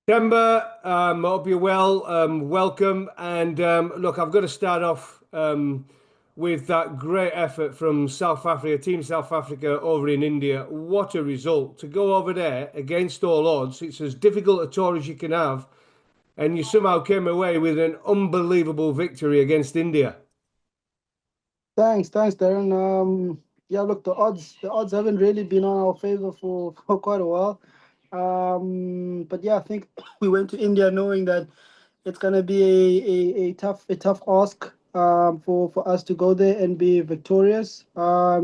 Temba, hope you're well. Welcome. And look, I've got to start off with that great effort from South Africa, Team South Africa over in India. What a result. To go over there against all odds. It's as difficult a tour as you can have. And you somehow came away with an unbelievable victory against India. Thanks, Darren. Yeah, look, the odds haven't really been on our favor for quite a while. But yeah, I think we went to India knowing that it's gonna be a tough ask for us to go there and be victorious. I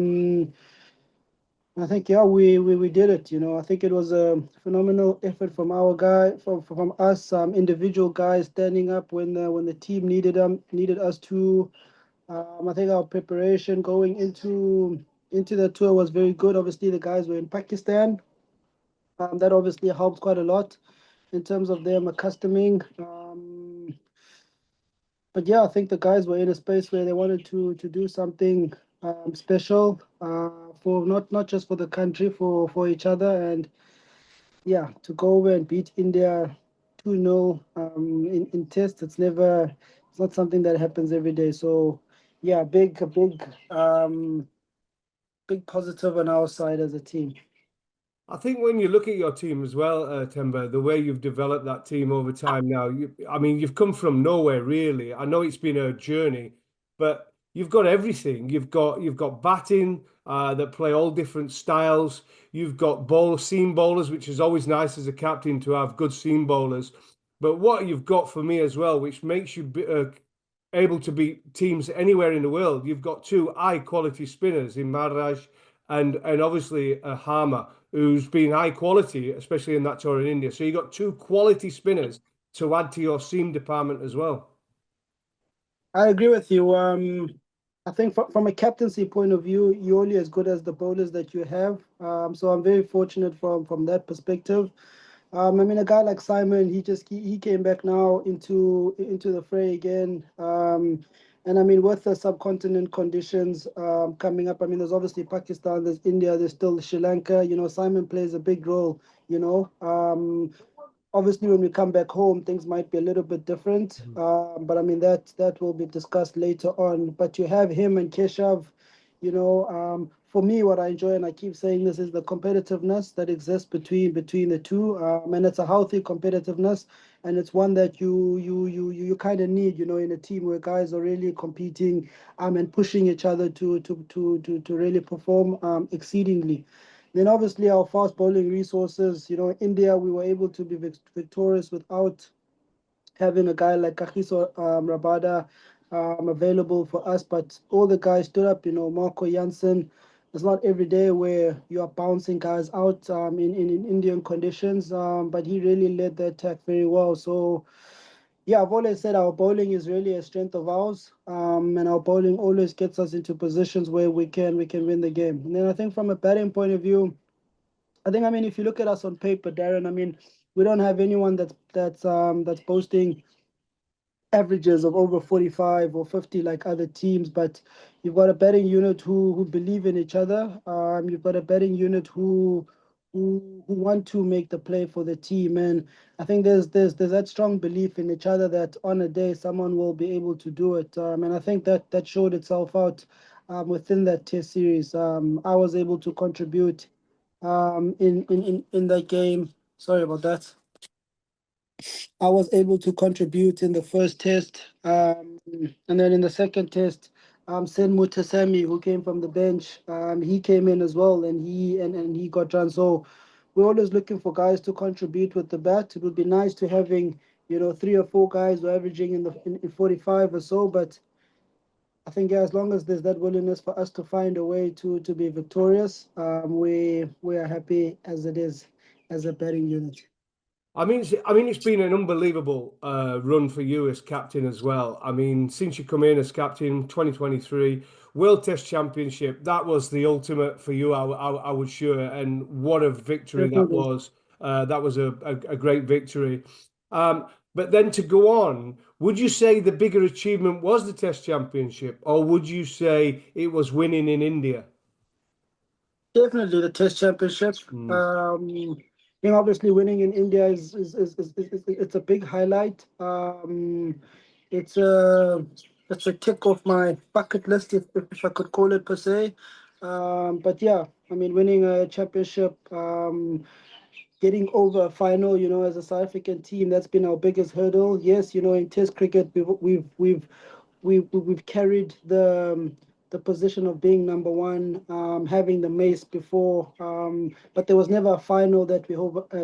think yeah, we did it. I think it was a phenomenal effort from our guy, from us, individual guys standing up when the team needed us to. I think our preparation going into the tour was very good. Obviously, the guys were in Pakistan. That obviously helped quite a lot in terms of them accustoming. But yeah, I think the guys were in a space where they wanted to do something special for not just for the country, for each other, and yeah, to go over and beat India 2-0 in tests. It's not something that happens every day. So yeah, big positive on our side as a team. I think when you look at your team as well, Temba, the way you've developed that team over time now, I mean, you've come from nowhere really. I know it's been a journey, but you've got everything. You've got batting that play all different styles. You've got seam bowlers, which is always nice as a captain to have good seam bowlers. But what you've got for me as well, which makes you able to beat teams anywhere in the world, you've got two high quality spinners in Maharaj and obviously a Harmer who's been high quality, especially in that tour in India. So you got two quality spinners to add to your seam department as well. I agree with you. I think from a captaincy point of view, you're only as good as the bowlers that you have. So I'm very fortunate from that perspective. I mean, a guy like Simon, he came back now into the fray again. And I mean, with the subcontinent conditions coming up, I mean, there's obviously Pakistan, there's India, there's still Sri Lanka. Simon plays a big role. Obviously, when we come back home, things might be a little bit different. But I mean, that will be discussed later on. But you have him and Keshav. For me, what I enjoy, and I keep saying this, is the competitiveness that exists between the two, and it's a healthy competitiveness, and it's one that you kind of need, in a team where guys are really competing, and pushing each other to really perform exceedingly. Then obviously our fast bowling resources, India, we were able to be victorious without having a guy like Kagiso Rabada available for us, but all the guys stood up. Marco Jansen. It's not every day where you are bouncing guys out in Indian conditions, but he really led the attack very well. So yeah, I've always said our bowling is really a strength of ours, and our bowling always gets us into positions where we can win the game. And then I think from a batting point of view, I mean, if you look at us on paper, Darren, I mean, we don't have anyone that's boasting averages of over 45 or 50 like other teams, but you've got a batting unit who believe in each other. You've got a batting unit who want to make the play for the team, and I think there's that strong belief in each other that on a day someone will be able to do it. And I think that showed itself out within that test series. I was able to contribute in that game. Sorry about that. I was able to contribute in the first test, and then in the second test, Sen Mutasemi, who came from the bench, he came in as well, and he got run. So we're always looking for guys to contribute with the bat. It would be nice to having, three or four guys who are averaging in 45 or so, but I think yeah, as long as there's that willingness for us to find a way to be victorious, we are happy as it is as a batting unit. I mean, it's been an unbelievable run for you as captain as well. I mean, since you come in as captain, 2023 World Test Championship, that was the ultimate for you, I was sure. And what a victory that Definitely. was! That was a great victory. But then to go on, would you say the bigger achievement was the Test Championship, or would you say it was winning in India? Definitely the Test Championship. Mm. think obviously winning in India it's a big highlight. It's a it's a tick off my bucket list, if I could call it per se. But yeah, I mean, winning a championship, getting over a final, as a South African team, that's been our biggest hurdle. Yes, in Test cricket, we've carried the position of being number one, having the mace before, but there was never a final that we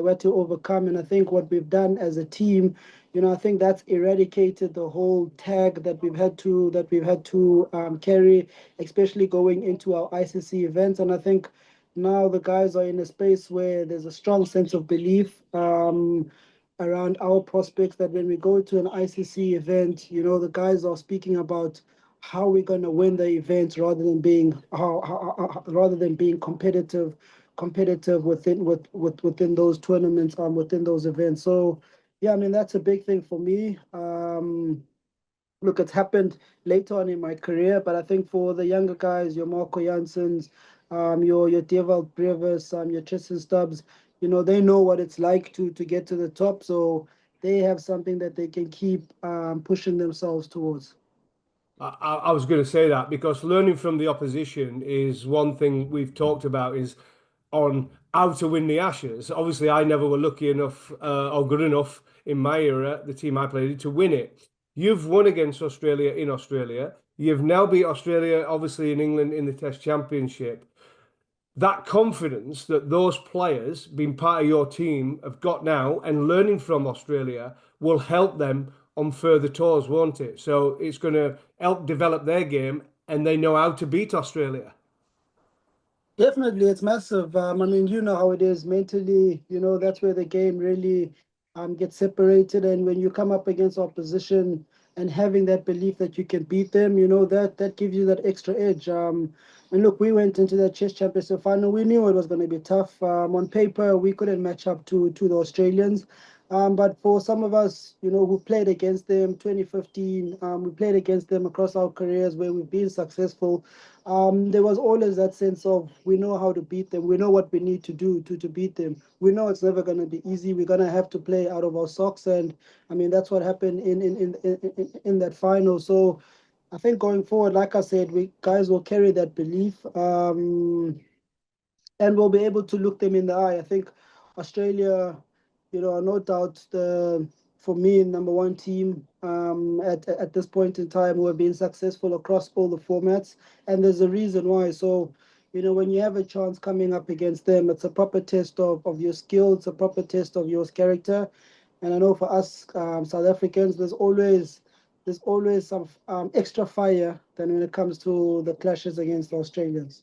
had to overcome. And I think what we've done as a team, I think that's eradicated the whole tag that we've had to carry, especially going into our ICC events. And I think now the guys are in a space where there's a strong sense of belief. Around our prospects, that when we go to an ICC event, the guys are speaking about how we're going to win the event rather than being rather than being competitive within those tournaments, within those events. So yeah, I mean, that's a big thing for me. Look, it's happened later on in my career, but I think for the younger guys, your Marco Janssens, your Dewald Brevis, your Tristan Stubbs, they know what it's like to get to the top. So they have something that they can keep pushing themselves towards. I was going to say that because learning from the opposition is one thing we've talked about is on how to win the Ashes. Obviously, I never were lucky enough or good enough in my era, the team I played, to win it. You've won against Australia in Australia. You've now beat Australia, obviously, in England in the Test Championship. That confidence that those players, being part of your team, have got now and learning from Australia will help them on further tours, won't it? So it's going to help develop their game and they know how to beat Australia. Definitely, it's massive. I mean, you know how it is mentally. That's where the game really gets separated. And when you come up against opposition and having that belief that you can beat them, that gives you that extra edge. And look, we went into that Chess Championship final. We knew it was going to be tough. On paper, we couldn't match up to the Australians. But for some of us, who played against them 2015, we played against them across our careers where we've been successful. There was always that sense of we know how to beat them. We know what we need to do to beat them. We know it's never going to be easy. We're going to have to play out of our socks. And I mean, that's what happened in that final. So I think going forward, like I said, we guys will carry that belief. And we'll be able to look them in the eye. I think Australia, are no doubt for me, number one team at this point in time who have been successful across all the formats, and there's a reason why. So, when you have a chance coming up against them, it's a proper test of your skill, it's a proper test of your character, and I know for us South Africans, there's always some extra fire than when it comes to the clashes against the Australians.